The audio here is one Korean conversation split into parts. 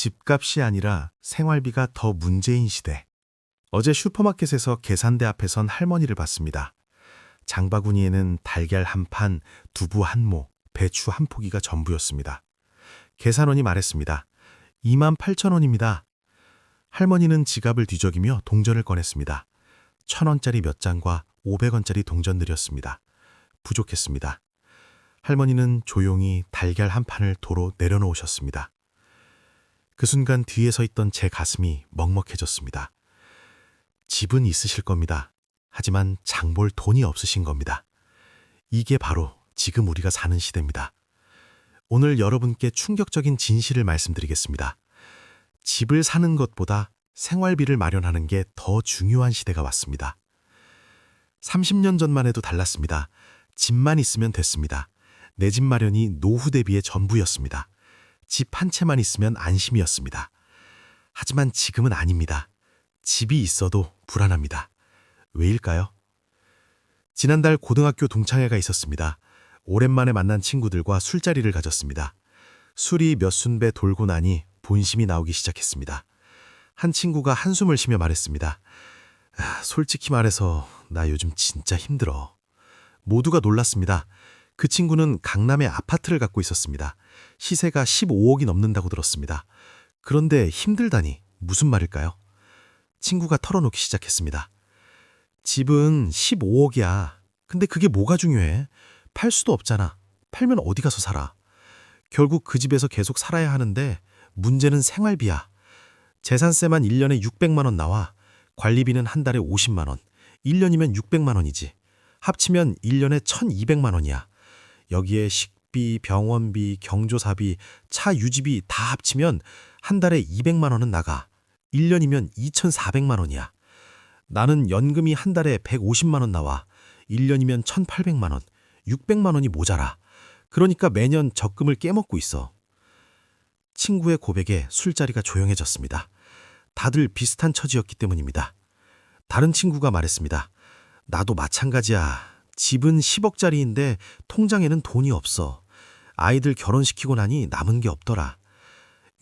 집값이 아니라 생활비가 더 문제인 시대. 어제 슈퍼마켓에서 계산대 앞에 선 할머니를 봤습니다. 장바구니에는 달걀 한 판, 두부 한 모, 배추 한 포기가 전부였습니다. 계산원이 말했습니다. 28,000원입니다. 할머니는 지갑을 뒤적이며 동전을 꺼냈습니다. 1,000원짜리 몇 장과 500원짜리 동전들이었습니다. 부족했습니다. 할머니는 조용히 달걀 한 판을 도로 내려놓으셨습니다. 그 순간 뒤에 서 있던 제 가슴이 먹먹해졌습니다. 집은 있으실 겁니다. 하지만 장볼 돈이 없으신 겁니다. 이게 바로 지금 우리가 사는 시대입니다. 오늘 여러분께 충격적인 진실을 말씀드리겠습니다. 집을 사는 것보다 생활비를 마련하는 게 더 중요한 시대가 왔습니다. 30년 전만 해도 달랐습니다. 집만 있으면 됐습니다. 내 집 마련이 노후 대비의 전부였습니다. 집 한 채만 있으면 안심이었습니다. 하지만 지금은 아닙니다. 집이 있어도 불안합니다. 왜일까요? 지난달 고등학교 동창회가 있었습니다. 오랜만에 만난 친구들과 술자리를 가졌습니다. 술이 몇 순배 돌고 나니 본심이 나오기 시작했습니다. 한 친구가 한숨을 쉬며 말했습니다. 솔직히 말해서 나 요즘 진짜 힘들어. 모두가 놀랐습니다. 그 친구는 강남에 아파트를 갖고 있었습니다. 시세가 15억이 넘는다고 들었습니다. 그런데 힘들다니 무슨 말일까요? 친구가 털어놓기 시작했습니다. 집은 15억이야. 근데 그게 뭐가 중요해? 팔 수도 없잖아. 팔면 어디 가서 살아? 결국 그 집에서 계속 살아야 하는데 문제는 생활비야. 재산세만 1년에 600만 원 나와. 관리비는 한 달에 50만 원. 1년이면 600만 원이지. 합치면 1년에 1,200만 원이야. 여기에 식비, 병원비, 경조사비, 차 유지비 다 합치면 한 달에 200만 원은 나가. 1년이면 2,400만 원이야. 나는 연금이 한 달에 150만 원 나와. 1년이면 1,800만 원. 600만 원이 모자라. 그러니까 매년 적금을 깨먹고 있어. 친구의 고백에 술자리가 조용해졌습니다. 다들 비슷한 처지였기 때문입니다. 다른 친구가 말했습니다. 나도 마찬가지야. 집은 10억짜리인데 통장에는 돈이 없어. 아이들 결혼시키고 나니 남은 게 없더라.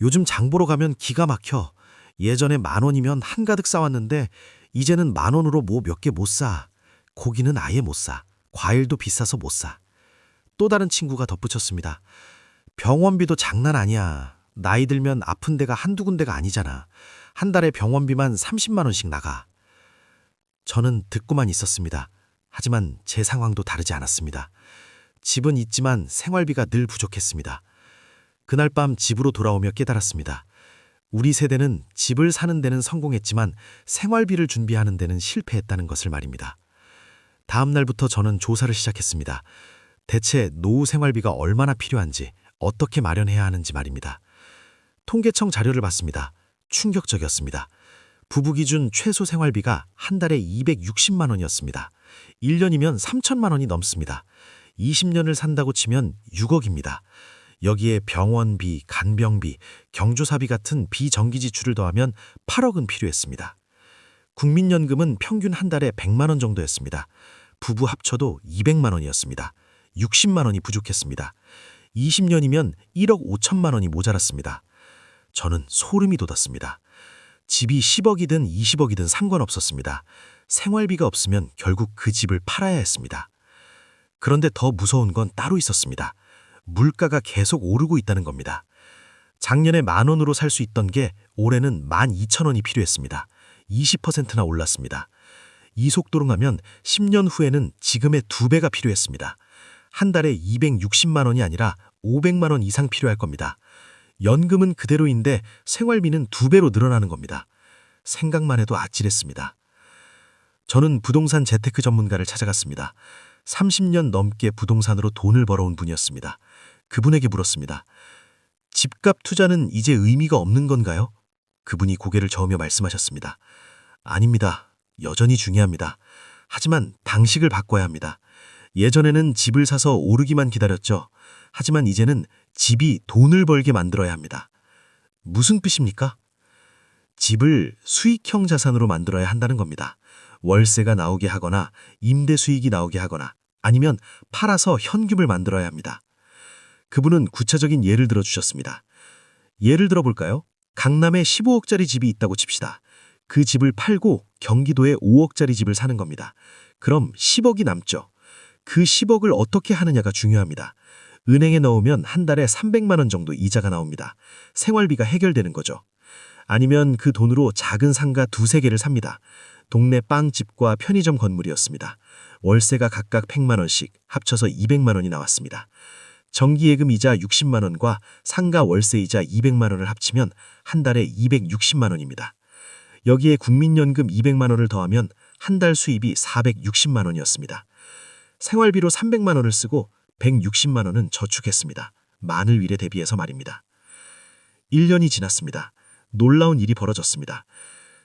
요즘 장 보러 가면 기가 막혀. 예전에 10,000원이면 한가득 싸왔는데 이제는 10,000원으로 뭐 몇 개 못 사. 고기는 아예 못 사. 과일도 비싸서 못 사. 또 다른 친구가 덧붙였습니다. 병원비도 장난 아니야. 나이 들면 아픈 데가 한두 군데가 아니잖아. 한 달에 병원비만 30만 원씩 나가. 저는 듣고만 있었습니다. 하지만 제 상황도 다르지 않았습니다. 집은 있지만 생활비가 늘 부족했습니다. 그날 밤 집으로 돌아오며 깨달았습니다. 우리 세대는 집을 사는 데는 성공했지만 생활비를 준비하는 데는 실패했다는 것을 말입니다. 다음 날부터 저는 조사를 시작했습니다. 대체 노후 생활비가 얼마나 필요한지, 어떻게 마련해야 하는지 말입니다. 통계청 자료를 봤습니다. 충격적이었습니다. 부부 기준 최소 생활비가 한 달에 260만 원이었습니다. 1년이면 3천만 원이 넘습니다. 20년을 산다고 치면 6억입니다. 여기에 병원비, 간병비, 경조사비 같은 비정기 지출을 더하면 8억은 필요했습니다. 국민연금은 평균 한 달에 100만 원 정도였습니다. 부부 합쳐도 200만 원이었습니다. 60만 원이 부족했습니다. 20년이면 1억 5천만 원이 모자랐습니다. 저는 소름이 돋았습니다. 집이 10억이든 20억이든 상관없었습니다. 생활비가 없으면 결국 그 집을 팔아야 했습니다. 그런데 더 무서운 건 따로 있었습니다. 물가가 계속 오르고 있다는 겁니다. 작년에 10,000원으로 살 수 있던 게 올해는 12,000원이 필요했습니다. 20%나 올랐습니다. 이 속도로 가면 10년 후에는 지금의 2배가 필요했습니다. 한 달에 260만 원이 아니라 500만 원 이상 필요할 겁니다. 연금은 그대로인데 생활비는 2배로 늘어나는 겁니다. 생각만 해도 아찔했습니다. 저는 부동산 재테크 전문가를 찾아갔습니다. 30년 넘게 부동산으로 돈을 벌어온 분이었습니다. 그분에게 물었습니다. 집값 투자는 이제 의미가 없는 건가요? 그분이 고개를 저으며 말씀하셨습니다. 아닙니다. 여전히 중요합니다. 하지만 방식을 바꿔야 합니다. 예전에는 집을 사서 오르기만 기다렸죠. 하지만 이제는 집이 돈을 벌게 만들어야 합니다. 무슨 뜻입니까? 집을 수익형 자산으로 만들어야 한다는 겁니다. 월세가 나오게 하거나 임대 수익이 나오게 하거나 아니면 팔아서 현금을 만들어야 합니다. 그분은 구체적인 예를 들어 주셨습니다. 예를 들어 볼까요? 강남에 15억짜리 집이 있다고 칩시다. 그 집을 팔고 경기도에 5억짜리 집을 사는 겁니다. 그럼 10억이 남죠. 그 10억을 어떻게 하느냐가 중요합니다. 은행에 넣으면 한 달에 300만 원 정도 이자가 나옵니다. 생활비가 해결되는 거죠. 아니면 그 돈으로 작은 상가 두세 개를 삽니다. 동네 빵집과 편의점 건물이었습니다. 월세가 각각 100만 원씩 합쳐서 200만 원이 나왔습니다. 전기예금 이자 60만 원과 상가 월세 이자 200만 원을 합치면 한 달에 260만 원입니다. 여기에 국민연금 200만 원을 더하면 한 달 수입이 460만 원이었습니다. 생활비로 300만 원을 쓰고 160만 원은 저축했습니다. 마늘 위에 대비해서 말입니다. 1년이 지났습니다. 놀라운 일이 벌어졌습니다.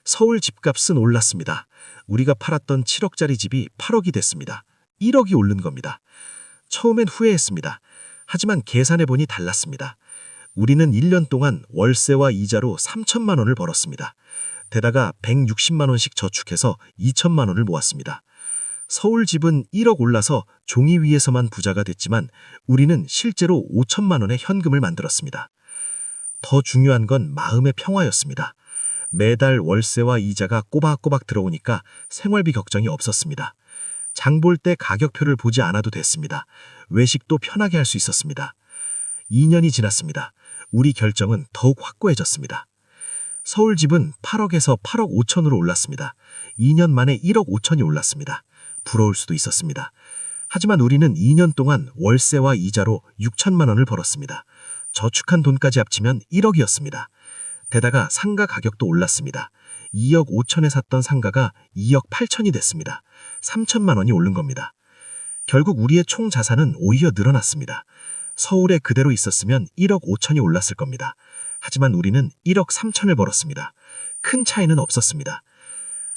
서울 집값은 올랐습니다. 우리가 팔았던 7억짜리 집이 8억이 됐습니다. 1억이 오른 겁니다. 처음엔 후회했습니다. 하지만 계산해보니 달랐습니다. 우리는 1년 동안 월세와 이자로 3천만 원을 벌었습니다. 게다가 160만 원씩 저축해서 2천만 원을 모았습니다. 서울 집은 1억 올라서 종이 위에서만 부자가 됐지만 우리는 실제로 5천만 원의 현금을 만들었습니다. 더 중요한 건 마음의 평화였습니다. 매달 월세와 이자가 꼬박꼬박 들어오니까 생활비 걱정이 없었습니다. 장 볼 때 가격표를 보지 않아도 됐습니다. 외식도 편하게 할 수 있었습니다. 2년이 지났습니다. 우리 결정은 더욱 확고해졌습니다. 서울 집은 8억에서 8억 5천으로 올랐습니다. 2년 만에 1억 5천이 올랐습니다. 부러울 수도 있었습니다. 하지만 우리는 2년 동안 월세와 이자로 6천만 원을 벌었습니다. 저축한 돈까지 합치면 1억이었습니다. 게다가 상가 가격도 올랐습니다. 2억 5천에 샀던 상가가 2억 8천이 됐습니다. 3천만 원이 오른 겁니다. 결국 우리의 총 자산은 오히려 늘어났습니다. 서울에 그대로 있었으면 1억 5천이 올랐을 겁니다. 하지만 우리는 1억 3천을 벌었습니다. 큰 차이는 없었습니다.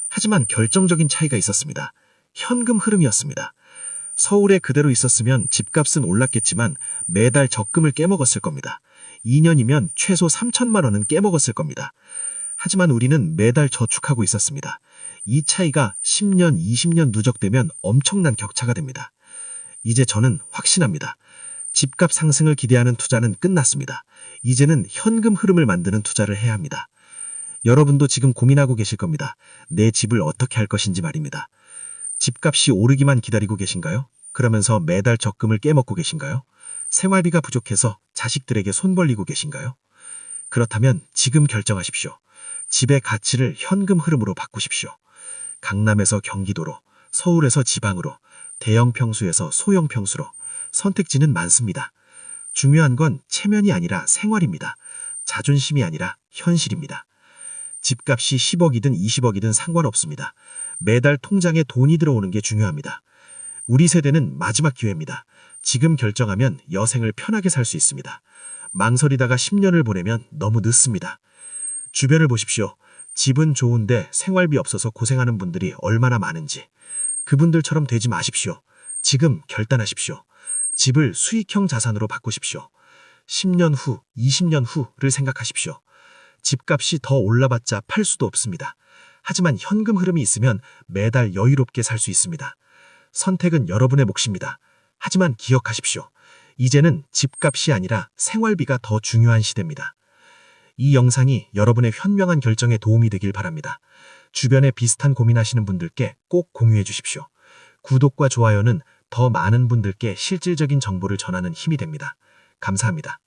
하지만 결정적인 차이가 있었습니다. 현금 흐름이었습니다. 서울에 그대로 있었으면 집값은 올랐겠지만 매달 적금을 깨먹었을 겁니다. 2년이면 최소 3천만 원은 깨먹었을 겁니다. 하지만 우리는 매달 저축하고 있었습니다. 이 차이가 10년, 20년 누적되면 엄청난 격차가 됩니다. 이제 저는 확신합니다. 집값 상승을 기대하는 투자는 끝났습니다. 이제는 현금 흐름을 만드는 투자를 해야 합니다. 여러분도 지금 고민하고 계실 겁니다. 내 집을 어떻게 할 것인지 말입니다. 집값이 오르기만 기다리고 계신가요? 그러면서 매달 적금을 깨먹고 계신가요? 생활비가 부족해서 자식들에게 손 벌리고 계신가요? 그렇다면 지금 결정하십시오. 집의 가치를 현금 흐름으로 바꾸십시오. 강남에서 경기도로, 서울에서 지방으로, 대형 평수에서 소형 평수로 선택지는 많습니다. 중요한 건 체면이 아니라 생활입니다. 자존심이 아니라 현실입니다. 집값이 10억이든 20억이든 상관없습니다. 매달 통장에 돈이 들어오는 게 중요합니다. 우리 세대는 마지막 기회입니다. 지금 결정하면 여생을 편하게 살 수 있습니다. 망설이다가 10년을 보내면 너무 늦습니다. 주변을 보십시오. 집은 좋은데 생활비 없어서 고생하는 분들이 얼마나 많은지. 그분들처럼 되지 마십시오. 지금 결단하십시오. 집을 수익형 자산으로 바꾸십시오. 10년 후, 20년 후를 생각하십시오. 집값이 더 올라봤자 팔 수도 없습니다. 하지만 현금 흐름이 있으면 매달 여유롭게 살 수 있습니다. 선택은 여러분의 몫입니다. 하지만 기억하십시오. 이제는 집값이 아니라 생활비가 더 중요한 시대입니다. 이 영상이 여러분의 현명한 결정에 도움이 되길 바랍니다. 주변에 비슷한 고민하시는 분들께 꼭 공유해 주십시오. 구독과 좋아요는 더 많은 분들께 실질적인 정보를 전하는 힘이 됩니다. 감사합니다.